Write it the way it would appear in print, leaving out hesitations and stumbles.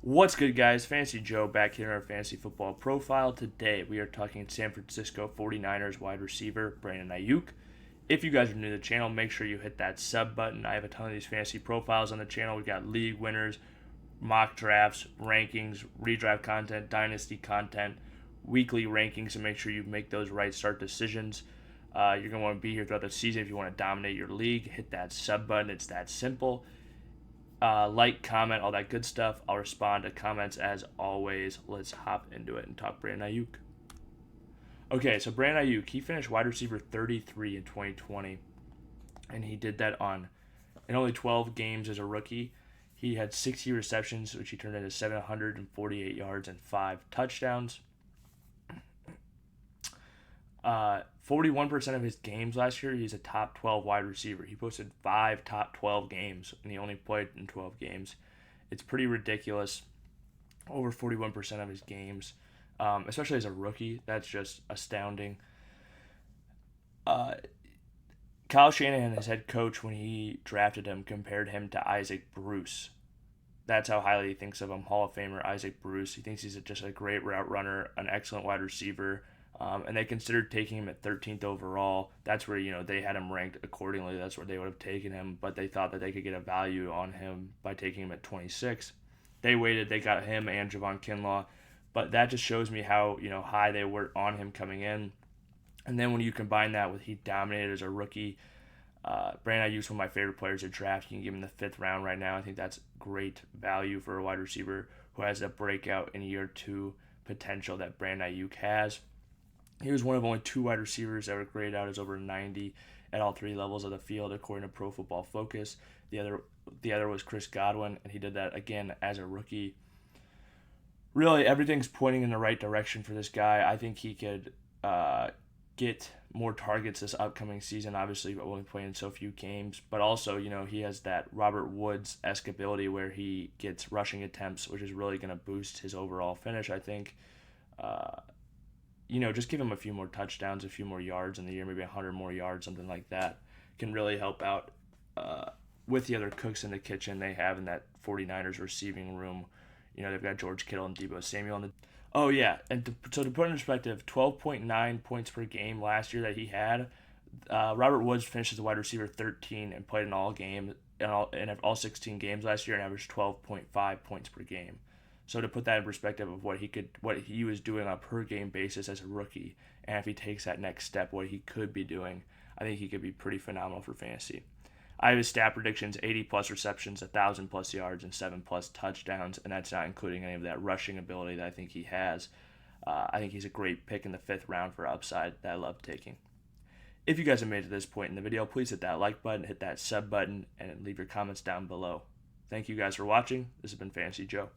What's good, guys? Fantasy Joe back here in our fantasy football profile. Today, we are talking San Francisco 49ers wide receiver Brandon Aiyuk. If you guys are new to the channel, make sure you hit that sub button. I have a ton of these fantasy profiles on the channel. We've got league winners, mock drafts, rankings, redraft content, dynasty content, weekly rankings, so make sure you make those right start decisions. You're going to want to be here throughout the season if you want to dominate your league. Hit that sub button. It's that simple. Like, comment, all that good stuff. I'll respond to comments as always. Let's hop into it and talk Brandon Aiyuk. Okay, so Brandon Aiyuk, he finished wide receiver 33 in 2020, and he did that in only 12 games as a rookie. He had 60 receptions, which he turned into 748 yards and 5 touchdowns. 41% of his games last year, he's a top 12 wide receiver. He posted 5 top 12 games, and he only played in 12 games. It's pretty ridiculous. Over 41% of his games, especially as a rookie, that's just astounding. Uh, Kyle Shanahan, his head coach, when he drafted him, compared him to Isaac Bruce. That's how highly he thinks of him. Hall of Famer Isaac Bruce. He thinks he's just a great route runner, an excellent wide receiver. And they considered taking him at 13th overall. That's where, they had him ranked accordingly. That's where they would have taken him. But they thought that they could get a value on him by taking him at 26. They waited. They got him and Javon Kinlaw. But that just shows me how, high they were on him coming in. And then when you combine that with he dominated as a rookie, Brandon Aiyuk's one of my favorite players to draft. You can give him the 5th round right now. I think that's great value for a wide receiver who has a breakout in year 2 potential that Brandon Aiyuk has. He was one of only 2 wide receivers that were graded out as over 90 at all 3 levels of the field, according to Pro Football Focus. The other was Chris Godwin, and he did that again as a rookie. Really, everything's pointing in the right direction for this guy. I think he could get more targets this upcoming season, obviously, but only playing so few games. But also, he has that Robert Woods-esque ability where he gets rushing attempts, which is really going to boost his overall finish, I think. Just give him a few more touchdowns, a few more yards in the year, maybe 100 more yards, something like that, can really help out with the other cooks in the kitchen they have in that 49ers receiving room. They've got George Kittle and Deebo Samuel on the. Oh, yeah. And to put in perspective, 12.9 points per game last year that he had. Robert Woods finished as a wide receiver 13 and played in all 16 games last year and averaged 12.5 points per game. So to put that in perspective of what he was doing on a per game basis as a rookie, and if he takes that next step, what he could be doing, I think he could be pretty phenomenal for fantasy. I have his stat predictions: 80 plus receptions, 1,000 plus yards, and 7 plus touchdowns, and that's not including any of that rushing ability that I think he has. I think he's a great pick in the 5th round for upside that I love taking. If you guys have made it to this point in the video, please hit that like button, hit that sub button, and leave your comments down below. Thank you guys for watching. This has been Fantasy Joe.